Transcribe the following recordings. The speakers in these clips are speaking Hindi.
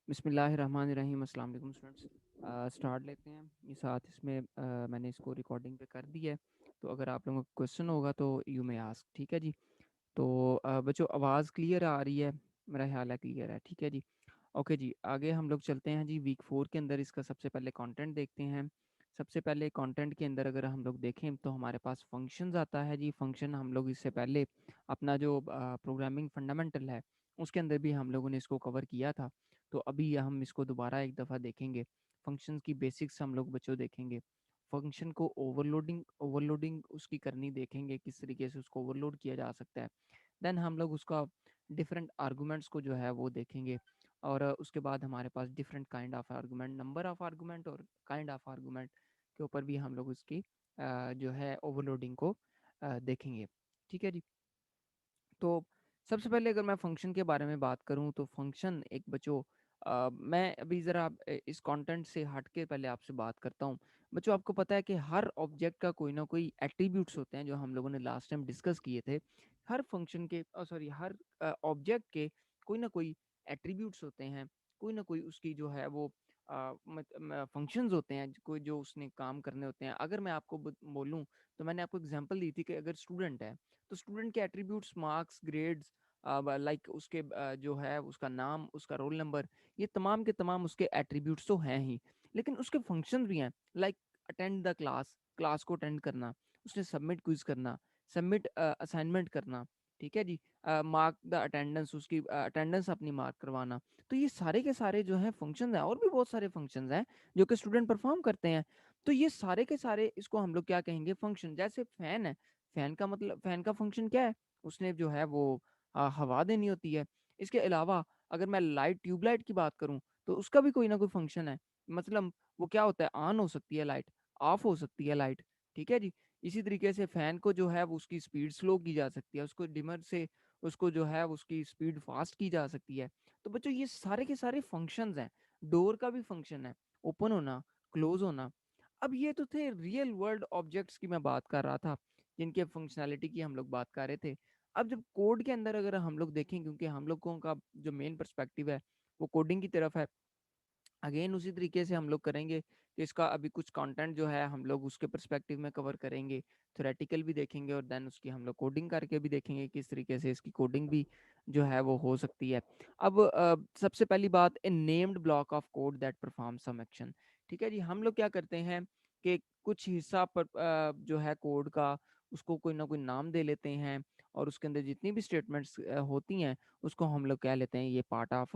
बिस्मिल्लाहिर्रहमानिर्रहीम। अस्सलाम वालेकुम स्टूडेंट्स। स्टार्ट लेते हैं ये साथ इसमें मैंने इसको रिकॉर्डिंग पे कर दी है, तो अगर आप लोगों को क्वेश्चन होगा तो यू मे आस्क। ठीक है जी। तो बच्चों आवाज़ क्लियर आ रही है? मेरा ख्याल है क्लियर है। ठीक है जी। ओके जी, आगे हम लोग चलते हैं जी। वीक 4 के अंदर इसका सबसे पहले कंटेंट देखते हैं। सबसे पहले कंटेंट के अंदर अगर हम लोग देखें तो हमारे पास फंक्शंस आता है जी। फंक्शन हम लोग इससे पहले अपना जो प्रोग्रामिंग फंडामेंटल है उसके अंदर भी हम लोगों ने इसको कवर किया था। तो अभी हम इसको दोबारा एक दफ़ा देखेंगे। फंक्शंस की बेसिक्स हम लोग बच्चों देखेंगे। फंक्शन को ओवरलोडिंग ओवरलोडिंग उसकी करनी देखेंगे, किस तरीके से उसको ओवरलोड किया जा सकता है। देन हम लोग उसका डिफरेंट आर्गुमेंट्स को जो है वो देखेंगे। और उसके बाद हमारे पास different kind of argument, number of argument और काइंड ऑफ आर्गुमेंट के ऊपर भी हम लोग उसकी जो है ओवरलोडिंग को देखेंगे। ठीक है जी। तो सबसे पहले अगर मैं फंक्शन के बारे में बात करूं तो फंक्शन एक बच्चों मैं अभी ज़रा इस कंटेंट से हट के पहले आपसे बात करता हूं। बच्चों आपको पता है कि हर ऑब्जेक्ट का कोई ना कोई एट्रीब्यूट्स होते हैं जो हम लोगों ने लास्ट टाइम डिस्कस किए थे। हर फंक्शन के सॉरी हर ऑब्जेक्ट के कोई ना कोई एट्रीब्यूट्स होते हैं, कोई ना कोई उसकी जो है वो फंक्शंस होते हैं, कोई जो उसने काम करने होते हैं। अगर मैं आपको बोलूं तो मैंने आपको एग्जांपल दी थी कि अगर स्टूडेंट है तो स्टूडेंट के एट्रीब्यूट्स मार्क्स, ग्रेड्स, लाइक उसके जो है उसका नाम, उसका रोल नंबर, ये तमाम के तमाम उसके एट्रीब्यूट्स तो हैं ही, लेकिन उसके फंक्शन भी हैं। Like attend the class, class को अटेंड करना, उसने सबमिट क्विज करना, सबमिट असाइनमेंट करना। ठीक है जी। मार्क द अटेंडेंस, उसकी अटेंडेंस अपनी मार्क करवाना। तो ये सारे के सारे जो हैं फंक्शन हैं, और भी बहुत सारे फंक्शंस हैं जो कि स्टूडेंट परफॉर्म करते हैं। तो ये सारे के सारे इसको हम लोग क्या कहेंगे, फंक्शन। जैसे फैन है, फैन का मतलब, फैन का फंक्शन क्या है, उसने जो है वो हवा देनी होती है। इसके अलावा अगर मैं लाइट, ट्यूबलाइट की बात करूं तो उसका भी कोई ना कोई फंक्शन है। मतलब वो क्या होता है, ऑन हो सकती है लाइट, ऑफ हो सकती है लाइट। ठीक है जी। इसी तरीके से फैन को जो है वो उसकी स्पीड स्लो की जा सकती है, उसको डिमर से उसको जो है उसकी स्पीड फास्ट की जा सकती है। तो बच्चों ये सारे के सारे फंक्शंस हैं। डोर का भी फंक्शन है, ओपन होना, क्लोज होना। अब ये तो थे रियल वर्ल्ड ऑब्जेक्ट्स की मैं बात कर रहा था, जिनके फंक्शनैलिटी की हम लोग बात कर रहे थे। अब जब कोड के अंदर अगर हम लोग देखें, क्योंकि हम लोगों का जो मेन पर्सपेक्टिव है वो कोडिंग की तरफ है, अगेन उसी तरीके से हम लोग करेंगे कि इसका अभी कुछ कंटेंट जो है हम लोग उसके पर्सपेक्टिव में कवर करेंगे, थ्योरेटिकल भी देखेंगे और देन उसकी हम लोग कोडिंग करके भी देखेंगे किस तरीके से इसकी कोडिंग भी जो है वो हो सकती है। अब सबसे पहली बात, a named block of code that perform some action. ठीक है जी। हम लोग क्या करते हैं कि कुछ हिस्सा पर जो है कोड का, उसको कोई ना कोई नाम दे लेते हैं, और उसके अंदर जितनी भी स्टेटमेंट्स होती हैं उसको हम लोग कह लेते हैं ये पार्ट ऑफ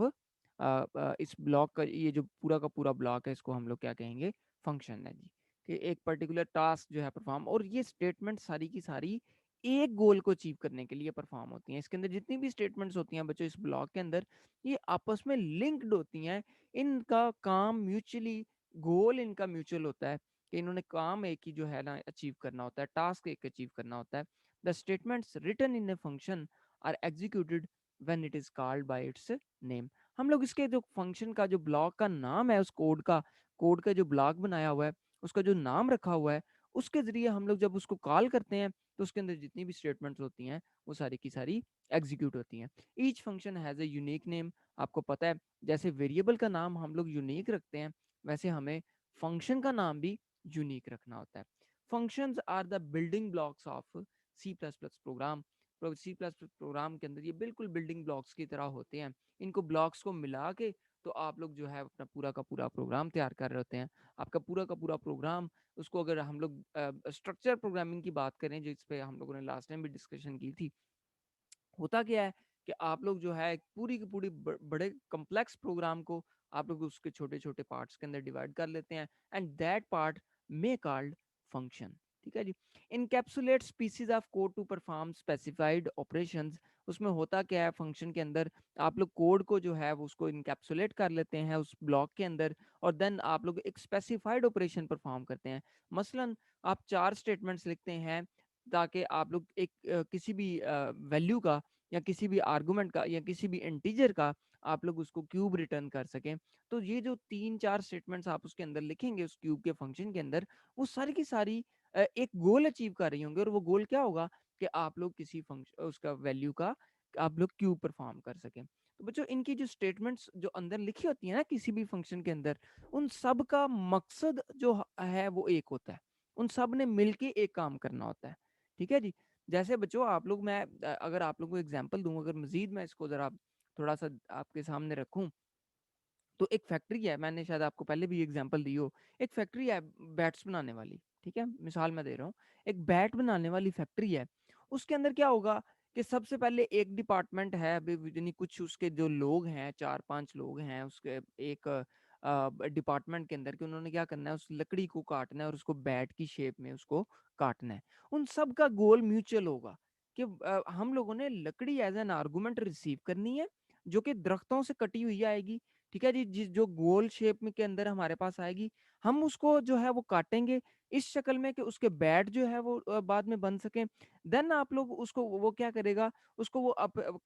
इस ब्लॉक का, ये जो पूरा का पूरा ब्लॉक है इसको हम लोग क्या कहेंगे, फंक्शन है जी। कि एक पर्टिकुलर टास्क जो है परफॉर्म, और ये स्टेटमेंट सारी की सारी एक गोल को अचीव करने के लिए परफॉर्म होती हैं। इसके अंदर जितनी भी स्टेटमेंट्स होती हैं बच्चों इस ब्लॉक के अंदर, ये आपस में लिंक्ड होती हैं। इनका काम म्यूचुअली, गोल इनका म्यूचुअल होता है कि इन्होंने काम एक ही जो है ना अचीव करना होता है, टास्क एक अचीव करना होता है। The statements written in a function are executed when it is called by its name. हम लोग इसके जो फंक्शन का जो ब्लॉक का नाम है, उस कोड का जो ब्लॉक बनाया हुआ है, उसका जो नाम रखा हुआ है, उसके जरिए हम लोग जब उसको कॉल करते हैं तो उसके अंदर जितनी भी स्टेटमेंट्स होती हैं वो सारी की सारी एग्जीक्यूट होती हैं। Each function has a unique name. आपको पता है जैसे वेरिएबल का नाम हम लोग यूनिक रखते हैं, वैसे हमें फंक्शन का नाम भी यूनिक रखना होता है। Functions are the building blocks of C plus plus program. C plus plus program के अंदर ये बिल्कुल बिल्डिंग ब्लॉक्स की तरह होते हैं। इनको ब्लॉक्स को मिला के तो आप लोग जो है अपना पूरा का पूरा प्रोग्राम तैयार कर रहे होते हैं। आपका पूरा का पूरा प्रोग्राम, उसको अगर हम लोग स्ट्रक्चर प्रोग्रामिंग की बात करें जिस पे हम लोगों ने लास्ट टाइम भी डिस्कशन की थी, होता क्या है कि आप लोग जो है एक पूरी की पूरी बड़े कम्प्लेक्स प्रोग्राम को आप लोग उसके छोटे छोटे पार्ट्स के अंदर डिवाइड कर लेते हैं, and that part may called function. ठीक है जी। Encapsulates pieces of code to perform specified operations. उसमें होता क्या है, फंक्शन के अंदर आप लोग कोड को जो है वो उसको इनकैप्सुलेट कर लेते हैं उस ब्लॉक के अंदर, और देन आप लोग एक स्पेसिफाइड ऑपरेशन परफॉर्म करते हैं। मसलन आप 4 स्टेटमेंट्स लिखते हैं ताकि आप लोग एक किसी भी वैल्यू का, या किसी भी आर्गुमेंट का, या किसी भी इंटीजर का आप लोग उसको क्यूब रिटर्न कर सकें। तो ये जो 3-4 स्टेटमेंट्स आप उसके अंदर लिखेंगे उस क्यूब के फंक्शन के अंदर, वो सारी की सारी एक गोल अचीव कर रही होंगे, और वो गोल क्या होगा कि आप लोग किसी फंक्शन उसका वैल्यू का आप लोग क्यूब परफॉर्म कर सकें। तो बच्चों इनकी जो स्टेटमेंट्स जो अंदर लिखी होती है ना किसी भी फंक्शन के अंदर, उन सब का मकसद जो है वो एक होता है। उन सब ने मिलके एक काम करना होता है। ठीक है जी? जैसे बच्चों आप लोग मैं अगर आप लोगों को एग्जांपल दूँ, अगर मज़ीद मैं इसको ज़रा थोड़ा-सा आपके सामने रखूँ, तो एक फैक्ट्री है, मैंने शायद आपको पहले भी एग्जांपल दी हो। एक फैक्ट्री है बैट्स बनाने वाली, ठीक है? मिसाल मैं दे रहा हूँ। एक बैट बनाने वाली फैक्ट्री है। उसके अंदर क्या होगा कि सबसे पहले एक डिपार्टमेंट है, अभी यानी कुछ उसके जो लोग हैं, 4-5 लोग हैं उसके एक डिपार्टमेंट के अंदर, कि उन्होंने क्या करना है, उस लकड़ी को काटना है और उसको बैट की शेप में उसको काटना है। उन सब का गोल म्यूचुअल होगा कि हम लोगों ने लकड़ी एज़ एन आर्गुमेंट रिसीव करनी है, जो कि दरख्तों से कटी हुई आएगी। ठीक है जी, जो गोल शेप में के अंदर हमारे पास आएगी, हम उसको जो है वो काटेंगे इस शक्ल में कि उसके बैट जो है वो बाद में बन सकें। देन आप लोग उसको वो क्या करेगा, उसको वो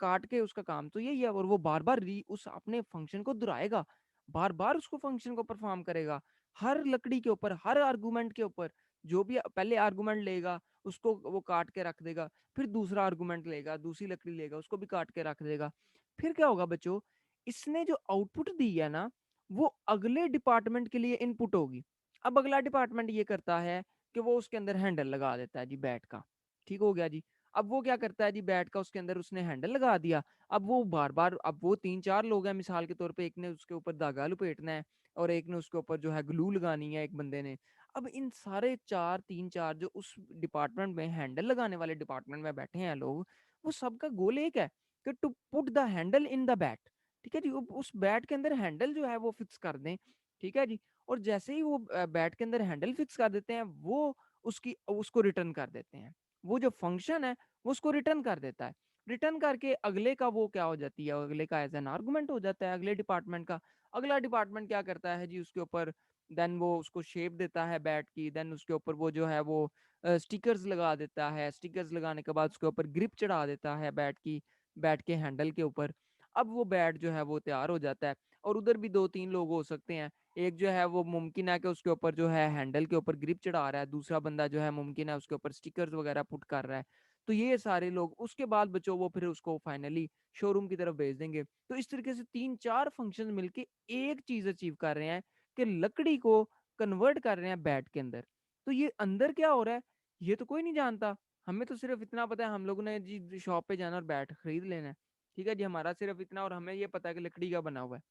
काट के उसका काम तो यही है, और वो बार-बार री उस अपने फंक्शन को दोहराएगा। बार-बार उसको फंक्शन को परफॉर्म करेगा। हर लकड़ी के ऊपर, हर आर्गुमेंट के ऊपर, जो भी पहले आर्गुमेंट लेगा, उसको वो काट के रख देगा। फिर दूसरा आर्गुमेंट लेगा, दूसरी लकड़ी लेगा, उसको भी काट के रख देगा। फिर क्या होगा बच्चों, इसने जो आउटपुट दी है ना, वो अगले डिपार्टमेंट के लिए इनपुट होगी। अब अगला डिपार्टमेंट ये करता है कि वो उसके अंदर हैंडल लगा देता है जी बैट का। ठीक हो गया जी। अब वो क्या करता है जी, बैट का उसके अंदर उसने हैंडल लगा दिया। अब वो बार-बार, अब वो 3-4 लोग हैं मिसाल के तौर पे, एक ने उसके ऊपर धागा लपेटना है और एक ने उसके ऊपर जो है ग्लू लगानी है एक बंदे ने। अब इन सारे 4 3-4 जो उस डिपार्टमेंट में हैंडल लगाने वाले डिपार्टमेंट में बैठे हैं लोग, वो सबका गोल एक है कि to put the handle in the bat. ठीक है जी, उस बैट के अंदर हैंडल जो है वो फिक्स कर दें। ठीक है जी। और जैसे ही वो बैट के अंदर हैंडल फिक्स कर देते हैं, वो उसकी उसको रिटर्न कर देते हैं। वो जो फंक्शन है वो उसको रिटर्न कर देता है। रिटर्न करके अगले का वो क्या हो जाती है, अगले का एज एन आर्गुमेंट हो जाता है अगले डिपार्टमेंट का। अगला डिपार्टमेंट क्या करता है जी, उसके ऊपर देन वो उसको शेप देता है बैट की, देन उसके ऊपर वो जो है वो स्टिकर्स लगा देता है। स्टिकर्स लगाने के बाद उसके ऊपर ग्रिप चढ़ा देता है बैट की, बैट के हैंडल के ऊपर। अब वो बैट जो है वो तैयार हो जाता है। और उधर भी 2-3 लोग हो सकते हैं। एक जो है वो मुमकिन है कि उसके ऊपर जो है हैंडल के ऊपर ग्रिप चढ़ा रहा है, दूसरा बंदा जो है मुमकिन है उसके ऊपर स्टिकर्स वगैरह पुट कर रहा है। तो ये सारे लोग उसके बाद बच्चों वो फिर उसको फाइनली शोरूम की तरफ भेज देंगे। तो इस तरीके से 3-4 फंक्शन मिलके एक चीज़ अचीव कर रहे हैं कि लकड़ी को कन्वर्ट कर रहे हैं बैट के अंदर। तो ये अंदर क्या हो रहा है, ये तो कोई नहीं जानता। हमें तो सिर्फ़ इतना पता है, हम लोगों ने जी शॉप पे जाना और बैट खरीद लेना है। ठीक है जी, हमारा सिर्फ़ इतना, और हमें ये पता है कि लकड़ी का बना हुआ है।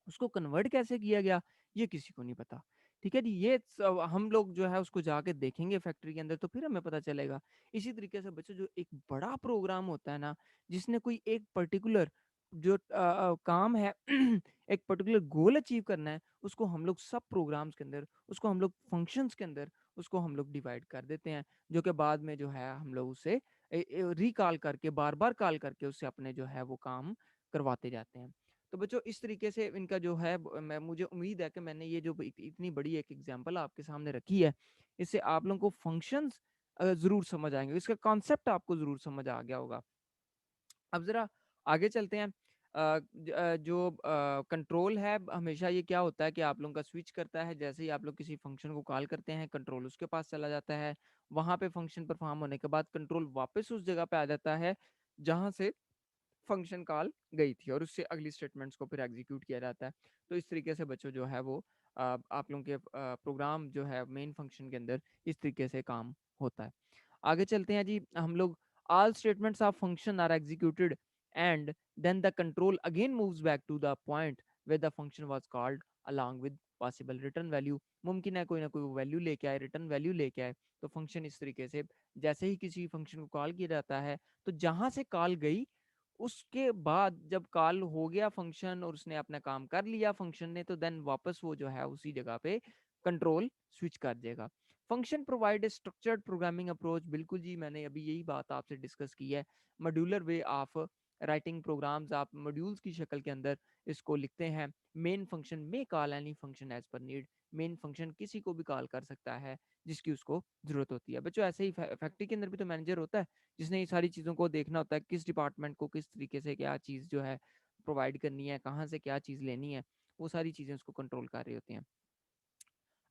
उसको कन्वर्ट कैसे किया गया, ये किसी को नहीं पता। ठीक है जी, ये हम लोग जो है उसको जाके देखेंगे फैक्ट्री के अंदर, तो फिर हमें पता चलेगा। इसी तरीके से बच्चों, जो एक बड़ा प्रोग्राम होता है ना, जिसने कोई एक पर्टिकुलर जो काम है एक पर्टिकुलर गोल अचीव करना है, उसको हम लोग सब प्रोग्राम्स के अंदर, उसको हम लोग फंक्शंस के अंदर, उसको हम लोग डिवाइड कर देते हैं, जो कि बाद में जो है हम लोग उसे रिकॉल करके, बार-बार कॉल करके उससे अपने जो है वो काम करवाते जाते हैं। तो बच्चों इस तरीके से इनका जो है मैं मुझे उम्मीद है कि मैंने ये जो इतनी बड़ी एक एग्जांपल आपके सामने रखी है, इससे आप लोगों को फंक्शंस ज़रूर समझ आएँगे। इसका कॉन्सेप्ट आपको ज़रूर समझ आ गया होगा। अब ज़रा आगे चलते हैं। जो कंट्रोल है, हमेशा ये क्या होता है कि आप लोगों का स्विच करता है, जैसे ही आप लोग किसी फंक्शन को कॉल करते हैं, कंट्रोल उसके पास चला जाता है। वहाँ पे फंक्शन परफॉर्म होने के बाद कंट्रोल वापस उस जगह पे आ जाता है, जहाँ से फंक्शन कॉल गई थी, और उससे अगली स्टेटमेंट्स को फिर एग्जीक्यूट किया जाता है। तो इस तरीके से बच्चों जो है वो आप लोगों के प्रोग्राम जो है मेन फंक्शन के अंदर इस तरीके से काम होता है। आगे चलते हैं जी, हम लोग all statements of function are executed and then the control again moves back to the point where the function was called along with possible return value. मुमकिन है कोई ना कोई वैल्यू लेके आए, रिटर्न वैल्यू लेके आए। तो फंक्शन इस तरीके से, जैसे ही किसी फंक्शन को कॉल किया जाता है, तो जहां से कॉल गई, उसके बाद जब कॉल हो गया फंक्शन और उसने अपना काम कर लिया फंक्शन ने, तो देन वापस वो जो है उसी जगह पे कंट्रोल स्विच कर देगा। Function provide a structured programming approach, बिल्कुल जी, मैंने अभी यही बात आपसे डिस्कस की है। Modular way of writing programs, आप मॉड्यूल्स की शक्ल के अंदर इसको लिखते हैं। मेन फंक्शन में call any function as per need, main function किसी को भी कॉल कर सकता है जिसकी उसको जरूरत होती है। बच्चों ऐसे ही फैक्ट्री के अंदर भी तो मैनेजर होता है, जिसने ये सारी चीज़ों को देखना होता है, किस डिपार्टमेंट को किस तरीके से क्या चीज़ जो है प्रोवाइड करनी है, कहाँ से क्या चीज़ लेनी है, वो सारी चीज़ें उसको कंट्रोल कर रही होती हैं।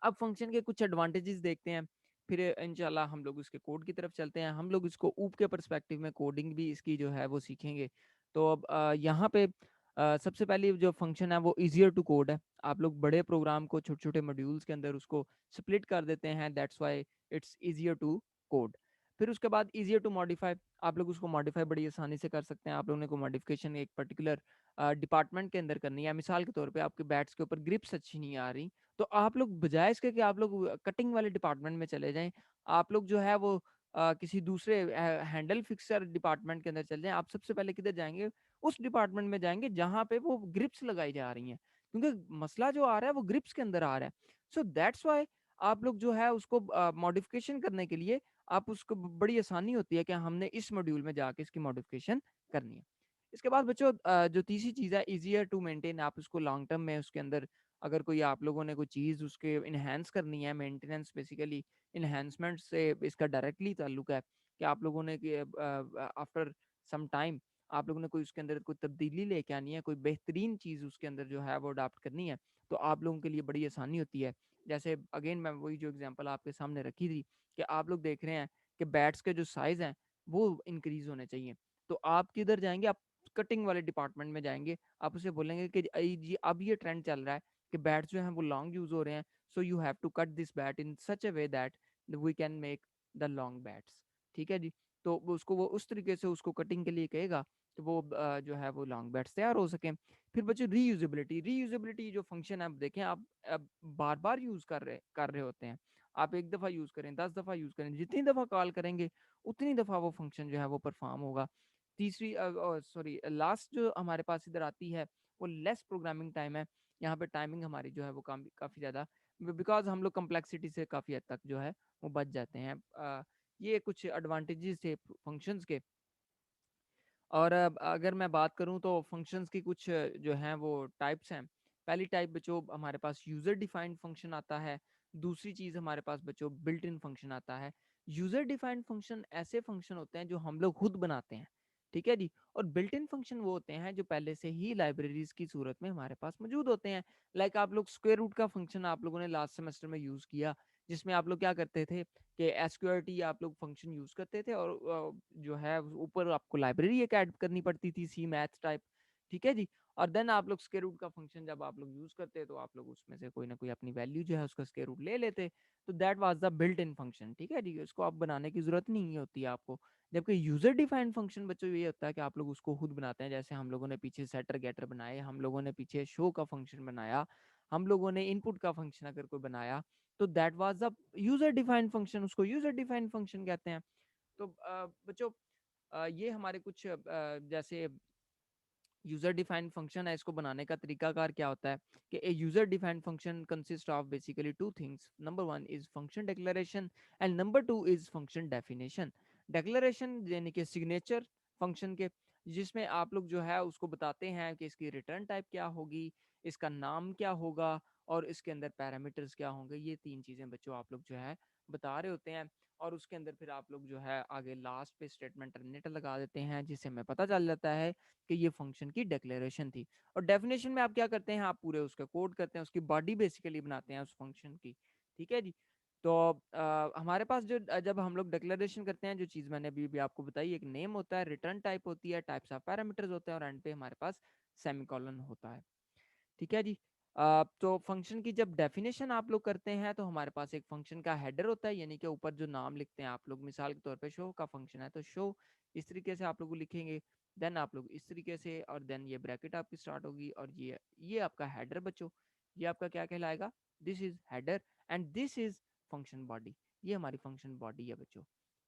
अब फंक्शन के कुछ एडवांटेजेस देखते हैं, फिर इंशाल्लाह हम लोग इसके कोड की तरफ चलते हैं। हम लोग इसको ऊप के पर्सपेक्टिव में कोडिंग भी इसकी जो है वो सीखेंगे। तो अब यहाँ पे सबसे पहली जो फंक्शन है वो ईजियर टू कोड है। आप लोग बड़े प्रोग्राम को छोटे-छोटे मॉड्यूल्स के अंदर उसको स्प्लिट कर देते हैं, that's why it's easier to code. फिर उसके बाद ईजियर टू मॉडिफाई, आप लोग उसको मॉडिफाई बड़ी आसानी से कर सकते हैं। आप लोगों ने को मॉडिफिकेशन एक पर्टिकुलर डिपार्टमेंट के अंदर करनी है। मिसाल के तौर पे आपके बैट्स के ऊपर ग्रिप्स अच्छी नहीं आ रही, तो आप लोग बजाय इसके कि आप लोग कटिंग वाले डिपार्टमेंट में चले जाएँ, आप लोग जो है वो किसी दूसरे हैंडल फिक्सर डिपार्टमेंट के अंदर चले जाएँ। आप सबसे पहले किधर जाएँगे? उस डिपार्टमेंट में जाएँगे जहाँ पे वो ग्रिप्स लगाई जा रही हैं। क्योंकि मसला जो आ रहा है वो ग्रिप्स के अंदर आ रहा है। सो दैट्स व्हाई आप लोग जो है उसको मॉडिफिकेशन करने के लिए आप उसको बड़ी आसानी होती है कि हमने इस मॉड्यूल में जाके इसकी मॉडिफिकेशन करनी है। इसके बाद बच्चों जो तीसरी चीज़ है ईज़ियर टू मेंटेन, आप उसको लॉन्ग टर्म में उसके अंदर अगर कोई आप लोगों ने कोई चीज़ उसके एनहांस करनी है, मेंटेनेंस बेसिकली एनहांसमेंट से इसका डायरेक्टली ताल्लुक है कि आप लोगों ने आफ्टर सम टाइम आप लोगों ने कोई उसके अंदर कोई तब्दीली लेके आनी है, कोई बेहतरीन चीज़ उसके अंदर जो है वो अडॉप्ट करनी है, तो आप लोगों के लिए बड़ी आसानी होती है। जैसे अगेन मैं वही जो एग्ज़ाम्पल आपके सामने रखी थी कि आप लोग देख रहे हैं कि बैट्स के जो साइज़ हैं, वो इंक्रीज़ होने चाहिए। तो आप किधर जाएँगे? आप कटिंग वाले डिपार्टमेंट में जाएँगे। आप उसे बोलेंगे कि जी अब ये ट्रेंड चल रहा है कि बैट्स जो हैं वो लॉन्ग यूज़ हो रहे हैं, so you have to cut this bat in such a way that we can make the long bats. ठीक है जी? तो वो उस तरीके से उसको कटिंग के लिए कहेगा कि वो जो है वो लॉन्ग बैट्स तैयार हो सकें। फिर बच्चों रीयूज़ेबिलिटी जो फंक्शन है, अब देखें आप अब बार-बार यूज़ कर रहे होते हैं। आप 1 दफ़ा यूज़ करें, 10 दफ़ा यूज़ करें, जितनी दफ़ा कॉल करेंगे, उतनी दफ़ा वो फंक्शन जो है वो परफ़ॉर्म होगा। तीसरी सॉरी लास्ट जो हमारे पास इधर आती है, वो लेस प्रोग्रामिंग टाइम है। यहाँ पे टाइमिंग हमारी जो है वो काफ़ी ज़्यादा बिकॉज़ हम लोग कॉम्प्लेक्सिटी से काफ़ी हद तक जो है वो बच जाते हैं। ये कुछ एडवांटेजेस थे फंक्शंस के। और अगर मैं बात करूँ तो फंक्शंस की कुछ जो हैं वो टाइप्स हैं। पहली टाइप बच्चों हमारे पास यूज़र डिफाइंड फंक्शन आता है। दूसरी चीज़ हमारे पास बच्चों बिल्ट इन फंक्शन आता है। यूज़र डिफाइंड फंक्शन ऐसे फंक्शन होते हैं जो हम लोग खुद बनाते हैं। ठीक है जी? और बिल्ट इन फंक्शन वो होते हैं जो पहले से ही लाइब्रेरीज़ की सूरत में हमारे पास मौजूद होते हैं। लाइक आप लोग स्क्वायर रूट का फंक्शन आप लोगों ने लास्ट सेमेस्टर में यूज़ किया, जिसमें आप लोग क्या करते थे कि एसक्यूआरटी आप लोग फंक्शन यूज़ करते थे और जो है ऊपर आपको लाइब्रेरी एक ऐड करनी पड़ती थी सी मैथ टाइप, ठीक है जी? और देन आप लोग स्क्वायर रूट का फंक्शन जब आप लोग यूज़ करते तो आप लोग उसमें से कोई ना कोई अपनी वैल्यू जो है उसका स्क्वायर रूट ले लेते। तो that was the built in function, ठीक है जी? इसको आप बनाने की ज़रूरत नहीं होती है आपको। जबकि यूज़र डिफाइंड फंक्शन बच्चों ये होता है कि आप लोग उसको खुद बनाते हैं। जैसे हम लोगों ने पीछे सेटर गेटर बनाए, हम लोगों ने पीछे शो का फंक्शन बनाया, हम लोगों ने इनपुट का फंक्शन अगर कोई बनाया, तो that was the user defined function, उसको यूज़र डिफाइंड फंक्शन कहते हैं। तो बच्चों ये हमारे कुछ जैसे यूजर डिफाइंड फंक्शन है, इसको बनाने का तरीकाकार क्या होता है कि a user defined function consist of basically two things. Number one is function declaration and number two is function definition. Declaration यानी कि सिग्नेचर फंक्शन के, जिसमें आप लोग जो है उसको बताते हैं कि इसकी रिटर्न टाइप क्या होगी, इसका नाम क्या होगा और इसके अंदर पैरामीटर्स क्या होंगे। ये तीन चीज़ें बच्चों आप लोग जो है बता रहे होते हैं, और उसके अंदर फिर आप लोग जो है आगे लास्ट पे स्टेटमेंट टर्मिनेटर लगा देते हैं, जिससे हमें पता चल जाता है कि ये फंक्शन की डिक्लेरेशन थी। और डेफिनेशन में आप क्या करते हैं, आप पूरे उसका कोड करते हैं, उसकी बॉडी बेसिकली बनाते हैं उस फंक्शन की। ठीक है जी? तो हमारे पास जो जब हम लोग डिक्लेरेशन करते हैं, जो चीज़ मैंने अभी भी आपको बताई, एक नेम होता है, रिटर्न टाइप होती है, टाइप्स ऑफ पैरामीटर्स होते हैं और एंड पे हमारे पास सेमीकोलन होता है। ठीक है जी? तो फंक्शन की जब डेफिनेशन आप लोग करते हैं तो हमारे पास एक फंक्शन का हेडर होता है, यानी कि ऊपर जो नाम लिखते हैं आप लोग, मिसाल के तौर पे शो का फंक्शन है तो शो इस तरीके से आप लोग लिखेंगे, देन आप लोग इस तरीके से, और देन ये ब्रैकेट आपकी स्टार्ट होगी, और ये आपका हेडर बच्चों, ये आपका क्या कहलाएगा? This is header and this is function body. ये हमारी फंक्शन बॉडी है बच्चों।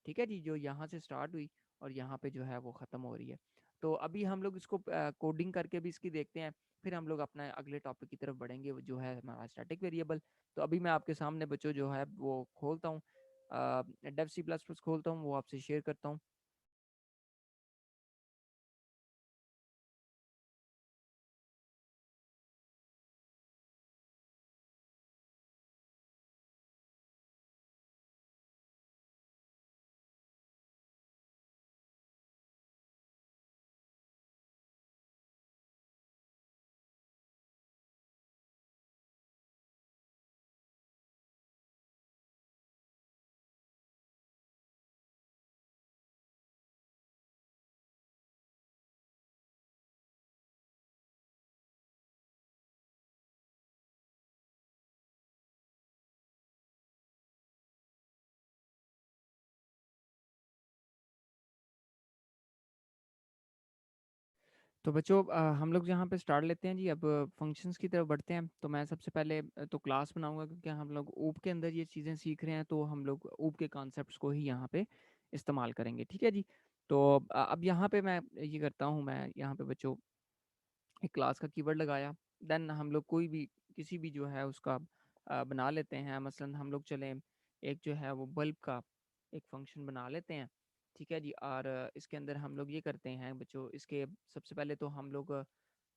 ठीक है जी? जो यहाँ से स्टार्ट हुई और यहाँ पे जो है वो खत्म हो रही है। तो अभी हम लोग इसको कोडिंग करके भी इसकी देखते हैं, फिर हम लोग अपना अगले टॉपिक की तरफ बढ़ेंगे, वो जो है हमारा स्टैटिक वेरिएबल। तो अभी मैं आपके सामने बच्चों जो है वो खोलता हूँ, डेव सी प्लस प्लस खोलता हूँ, वो आपसे शेयर करता हूँ। तो बच्चों हम लोग यहाँ पे स्टार्ट लेते हैं जी। अब फंक्शंस की तरफ बढ़ते हैं। तो मैं सबसे पहले तो क्लास बनाऊंगा, क्योंकि हम लोग ऊप के अंदर ये चीज़ें सीख रहे हैं, तो हम लोग ऊप के कॉन्सेप्ट्स को ही यहाँ पे इस्तेमाल करेंगे, ठीक है जी। तो अब यहाँ पे मैं ये करता हूँ, मैं यहाँ पे बच्चों एक क्लास का कीवर्ड लगाया। देन हम लोग कोई भी किसी भी जो है उसका बना लेते हैं। मसलन हम लोग चलें एक जो है वो बल्ब का एक फंक्शन बना लेते हैं, ठीक है जी। और इसके अंदर हम लोग ये करते हैं बच्चों, इसके सबसे पहले तो हम लोग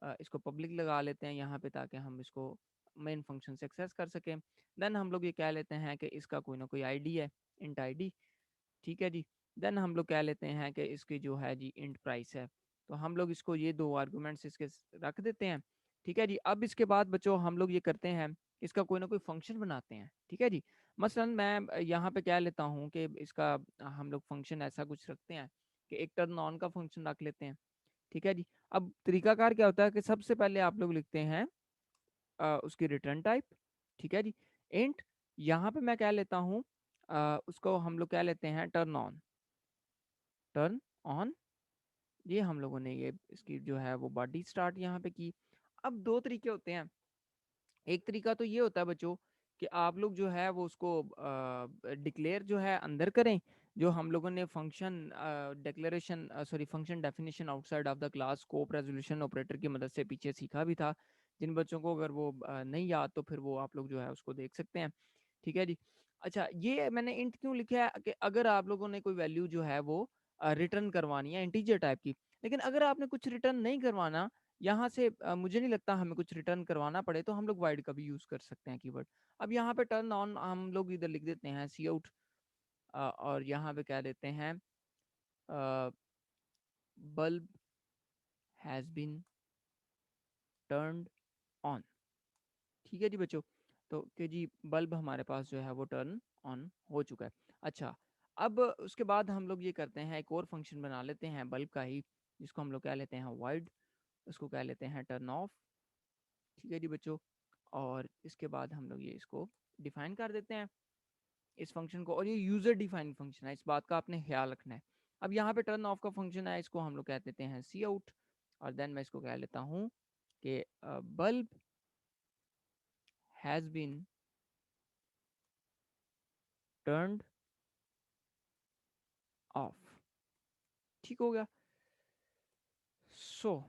इसको पब्लिक लगा लेते हैं यहाँ पे, ताकि हम इसको मेन फंक्शन से एक्सेस कर सकें। देन हम लोग ये कह लेते हैं कि इसका कोई ना कोई आईडी है, इंट आईडी, ठीक है जी। देन हम लोग कह लेते हैं कि इसकी जो है जी इंट प्राइस है। तो हम लोग इसको ये दो आर्गुमेंट्स इसके रख देते हैं, ठीक है जी। अब इसके बाद बच्चों हम लोग ये करते हैं, इसका कोई ना कोई फंक्शन बनाते हैं, ठीक है जी। मसलन मैं यहाँ पे कह लेता हूँ कि इसका हम लोग फंक्शन ऐसा कुछ रखते हैं कि एक टर्न ऑन का फंक्शन रख लेते हैं, ठीक है जी। अब तरीकाकार क्या होता है कि सबसे पहले आप लोग लिखते हैं उसकी रिटर्न टाइप, ठीक है जी, इंट। यहाँ पे मैं कह लेता हूँ उसको हम लोग कह लेते हैं टर्न ऑन, टर्न ऑन। ये हम लोगों ने ये इसकी जो है वो बॉडी स्टार्ट यहाँ पे की। अब दो तरीके होते हैं। एक तरीका तो ये होता है बच्चों कि आप लोग जो है वो उसको डिक्लेयर जो है अंदर करें, जो हम लोगों ने function declaration sorry function definition outside of the class scope resolution operator की मदद से पीछे सीखा भी था। जिन बच्चों को अगर वो नहीं याद, तो फिर वो आप लोग जो है उसको देख सकते हैं, ठीक है जी। अच्छा, ये मैंने इंट क्यों लिखा है कि अगर आप लोगों ने कोई वैल्यू जो है वो रिटर्न करवानी है इंटीजर टाइप की, लेकिन अगर आपने कुछ रिटर्न नहीं करवाना यहाँ से, मुझे नहीं लगता हमें कुछ रिटर्न करवाना पड़े, तो हम लोग वाइड का भी यूज कर सकते हैं कीवर्ड। अब यहाँ पे टर्न ऑन हम लोग इधर लिख देते हैं सी आउट, और यहाँ पे क्या देते हैं bulb has been turned on, ठीक है जी बच्चों। तो कि जी बल्ब हमारे पास जो है वो टर्न ऑन हो चुका है। अच्छा, अब उसके बाद हम लोग ये करते हैं, एक और फंक्शन बना लेते हैं बल्ब का ही, जिसको हम लोग कह लेते हैं वाइड, उसको कह लेते हैं टर्न ऑफ, ठीक है जी बच्चों। और इसके बाद हम लोग ये इसको डिफाइन कर देते हैं इस फंक्शन को, और ये यूजर डिफाइंड फंक्शन है, इस बात का आपने ख्याल रखना है। अब यहाँ पे टर्न ऑफ का फंक्शन है, इसको हम लोग कह देते हैं सी आउट, और देन मैं इसको कह लेता हूँ कि bulb has been turned off, ठीक हो गया। सो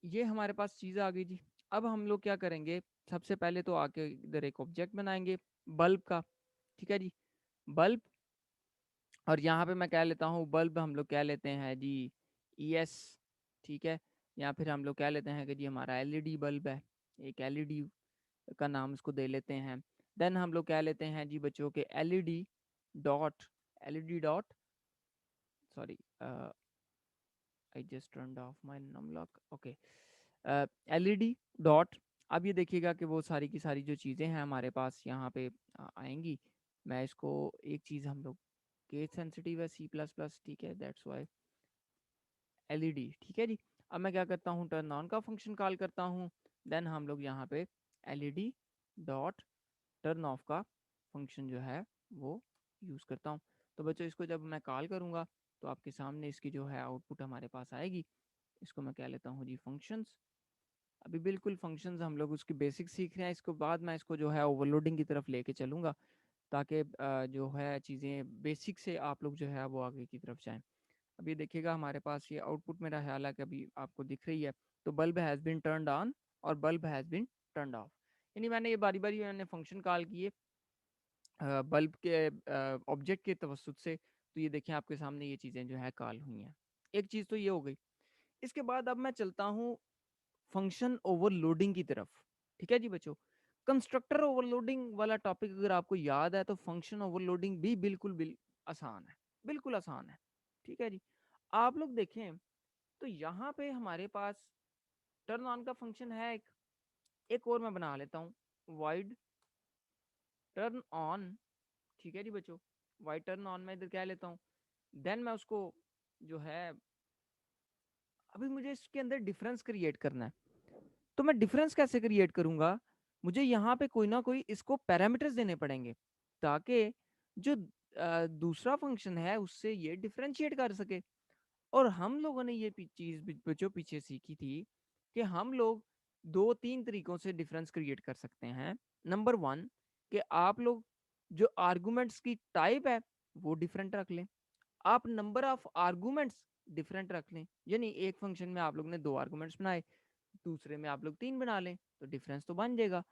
ये हमारे पास चीज़ आ गई जी। अब हम लोग क्या करेंगे, सबसे पहले तो आके इधर एक ऑब्जेक्ट बनाएंगे बल्ब का, ठीक है जी, बल्ब। और यहाँ पे मैं कह लेता हूँ बल्ब हम लोग कह लेते हैं जी ई एस, ठीक है। या फिर हम लोग कह लेते हैं कि जी हमारा एलईडी बल्ब है, एक एलईडी का नाम इसको दे लेते हैं। देन हम लोग कह लेते हैं जी बच्चों के LED dot sorry I just turned off my numlock, okay, LED dot. अब ये देखिएगा कि वो सारी की सारी जो चीज़ें हैं हमारे पास यहाँ पे आएंगी। मैं इसको एक चीज़, हम लोग केस सेंसिटिव है सी प्लस प्लस, ठीक है, दैट्स वाई एलईडी, ठीक है जी। अब मैं क्या करता हूँ, टर्न ऑन का फंक्शन कॉल करता हूँ। देन हम लोग यहाँ पे एलईडी डॉट टर्न ऑफ का फंक्शन जो है वो यूज़ करता हूँ। तो बच्चों इसको जब मैं कॉल करूँगा, तो आपके सामने इसकी जो है आउटपुट हमारे पास आएगी। इसको मैं कह लेता हूँ जी फंक्शंस। अभी बिल्कुल फंक्शंस हम लोग उसकी बेसिक सीख रहे हैं, इसको बाद मैं इसको जो है ओवरलोडिंग की तरफ लेके चलूँगा, ताकि जो है चीज़ें बेसिक से आप लोग जो है वो आगे की तरफ जाएँ। अभी देखिएगा हमारे पास ये आउटपुट मेरा ख्याल है कि अभी आपको दिख रही है। तो bulb has been turned on और bulb has been turned off, यानी मैंने ये बारी बारी मैंने फंक्शन कॉल किए बल्ब के ऑब्जेक्ट के तवसुत से। तो ये देखें आपके सामने ये चीज़ें जो है कॉल हुई हैं। एक चीज़ तो ये हो गई। इसके बाद अब मैं चलता हूँ फंक्शन ओवरलोडिंग की तरफ, ठीक है जी बच्चों। कंस्ट्रक्टर ओवरलोडिंग वाला टॉपिक अगर आपको याद है, तो फंक्शन ओवरलोडिंग भी बिल्कुल आसान है, बिल्कुल आसान है, ठीक है जी। आप लोग देखें तो यहाँ पे हमारे पास टर्न ऑन का फंक्शन है एक और मैं बना लेता हूँ वाइड टर्न ऑन, ठीक है जी बच्चों। वाइड टर्न ऑन मैं इधर कह लेता हूँ। देन मैं उसको जो है, अभी मुझे इसके अंदर डिफरेंस क्रिएट करना है। तो मैं डिफरेंस कैसे क्रिएट करूंगा, मुझे यहाँ पे कोई ना कोई इसको पैरामीटर्स देने पड़ेंगे, ताकि जो दूसरा फंक्शन है उससे ये डिफरेंशिएट कर सके। और हम लोगों ने ये चीज़ बच्चों पीछे सीखी थी कि हम लोग 2-3 तरीकों से डिफरेंस क्रिएट कर सकते हैं। नंबर 1 कि आप लोग जो आर्गुमेंट्स की टाइप है वो डिफरेंट रख लें। आप नंबर ऑफ आर्गुमेंट्स डिफरेंट रख लें। यानी एक फंक्शन में आप लोग ने 2 आर्गुमेंट्स बनाए, दूसरे में आप लोग 3 बना लें, तो डिफरेंस तो बन जाएगा।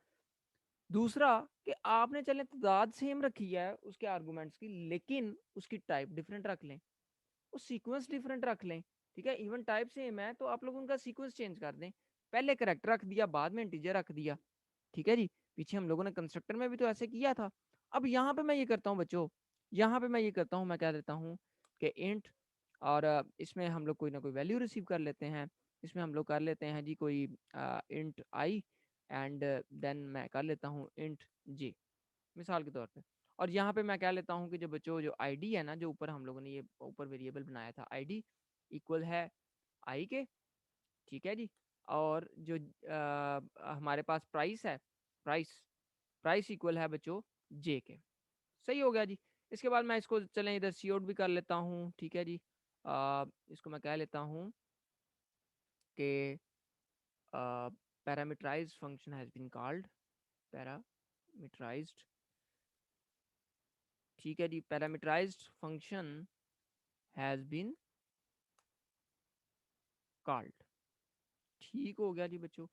दूसरा कि आपने चलें तादाद सेम रखी है उसके आर्गुमेंट्स की, लेकिन उसकी टाइप डिफरेंट रख लें, वो सीक्वेंस डिफरेंट रख लें। ठीक है, इवन टाइप सेम है तो आप लोग उनका सीक्वेंस चेंज कर दें। पहले करेक्टर रख दिया, बाद में इंटीजर रख दिया। ठीक है जी, पीछे हम लोगों ने कंस्ट्रक्टर में भी तो ऐसे किया था। अब यहाँ पे मैं ये करता हूँ बच्चों, यहाँ पे मैं ये करता हूँ, मैं क्या देता हूँ कि इंट, और इसमें हम लोग कोई ना कोई वैल्यू रिसीव कर लेते हैं। इसमें हम लोग कर लेते हैं जी कोई इंट आई, एंड देन मैं कर लेता हूँ इंट जे, मिसाल के तौर पे। और यहाँ पे मैं क्या लेता हूँ कि जो बच्चों जो आईडी है ना, जो ऊपर हम लोगों ने ये ऊपर वेरिएबल बनाया था आईडी इक्वल है आई के। ठीक है जी, और जो हमारे पास प्राइस है, प्राइस प्राइस इक्वल है बच्चों जे के। सही हो गया जी। इसके बाद मैं इसको चलें इधर सी आउट भी कर लेता हूँ। ठीक है जी, इसको मैं कह लेता हूँ कि parameterized function has been called, parameterized. ठीक है जी, parameterized function has been called. ठीक हो गया जी बच्चों।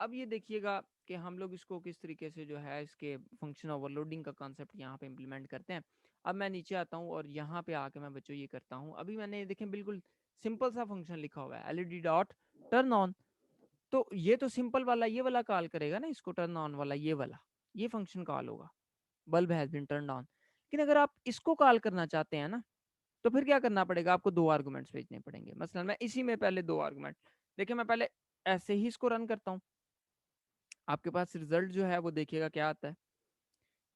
अब ये देखिएगा कि हम लोग इसको किस तरीके से जो है इसके फंक्शन ओवरलोडिंग का कॉन्सेप्ट यहाँ पे इम्प्लीमेंट करते हैं। अब मैं नीचे आता हूँ और यहाँ पे आके मैं बच्चों ये करता हूँ, अभी मैंने देखें बिल्कुल सिंपल सा फंक्शन लिखा हुआ है एलईडी डॉट टर्न ऑन। तो ये तो सिंपल वाला ये वाला कॉल करेगा ना इसको, टर्न ऑन वाला ये फंक्शन कॉल होगा, bulb has been turn on. लेकिन अगर आप इसको कॉल करना चाहते हैं ना, तो फिर क्या करना पड़ेगा, आपको 2 आर्गुमेंट्स भेजने पड़ेंगे। मसलन मैं इसी में पहले 2 आर्गुमेंट, देखिए मैं पहले ऐसे ही इसको रन करता हूँ, आपके पास रिजल्ट जो है वो देखिएगा क्या आता है।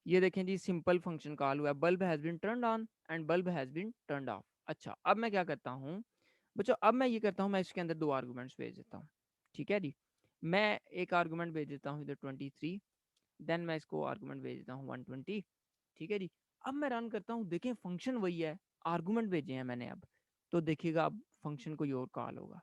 ये देखें जी, सिंपल फंक्शन कॉल हुआ है, bulb has been turned on and bulb has been turned off. अच्छा, अब मैं क्या करता हूँ बच्चों, अब मैं ये करता हूँ, मैं इसके अंदर 2 आर्गुमेंट्स भेज देता हूँ। ठीक है जी, मैं एक आर्गुमेंट भेज देता हूँ इधर 23, देन मैं इसको आर्गुमेंट भेज देता हूँ 120। ठीक है जी, अब मैं रन करता हूँ, देखें फंक्शन वही है, आर्गुमेंट भेजे हैं मैंने अब, तो देखिएगा अब फंक्शन कोई और कॉल होगा।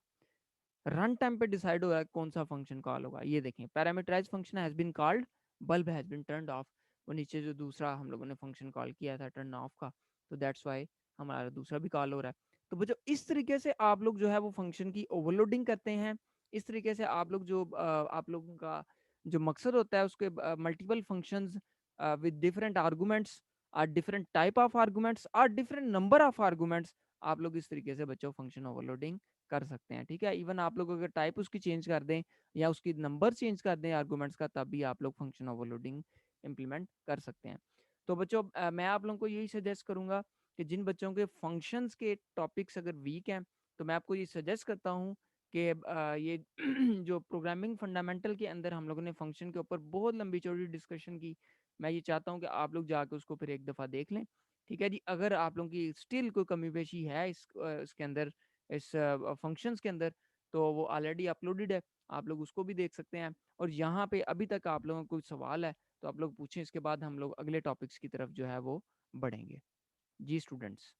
रन टाइम पे डिसाइड होगा कौन सा फंक्शन कॉल होगा। ये देखें, parameterize function has been called, bulb has been turned off. वो नीचे जो दूसरा हम लोगों ने फंक्शन कॉल किया था टर्न ऑफ का, तो दैट्स वाई हमारा दूसरा भी कॉल हो रहा है। तो बच्चों इस तरीके से आप लोग जो है वो फंक्शन की ओवरलोडिंग करते हैं। इस तरीके से आप लोग जो आप लोगों का जो मकसद होता है उसके multiple functions with different arguments और डिफरेंट टाइप ऑफ आर्गुमेंट्स और डिफरेंट नंबर ऑफ आर्गुमेंट्स, आप लोग इस तरीके से बच्चों फंक्शन ओवरलोडिंग कर सकते हैं। ठीक है, इवन आप लोग अगर टाइप उसकी चेंज कर दें या उसकी नंबर चेंज कर दें आर्गुमेंट्स का, तब भी आप लोग फंक्शन ओवरलोडिंग इम्प्लीमेंट कर सकते हैं। तो बच्चों मैं आप लोगों को यही सजेस्ट करूंगा कि जिन बच्चों के फंक्शंस के टॉपिक्स अगर वीक हैं, तो मैं आपको ये सजेस्ट करता हूँ कि ये जो प्रोग्रामिंग फंडामेंटल के अंदर हम लोगों ने फंक्शन के ऊपर बहुत लंबी चौड़ी डिस्कशन की, मैं ये चाहता हूँ कि आप लोग जाकर उसको फिर एक दफ़ा देख लें। ठीक है जी, अगर आप लोगों की स्टिल कोई कमी पेशी है इसके अंदर, इस फंक्शंस के अंदर, तो वो ऑलरेडी अपलोडेड है, आप लोग उसको भी देख सकते हैं। और यहाँ पे अभी तक आप लोगों को कोई सवाल है तो आप लोग पूछें, इसके बाद हम लोग अगले टॉपिक्स की तरफ जो है वो बढ़ेंगे। जी स्टूडेंट्स।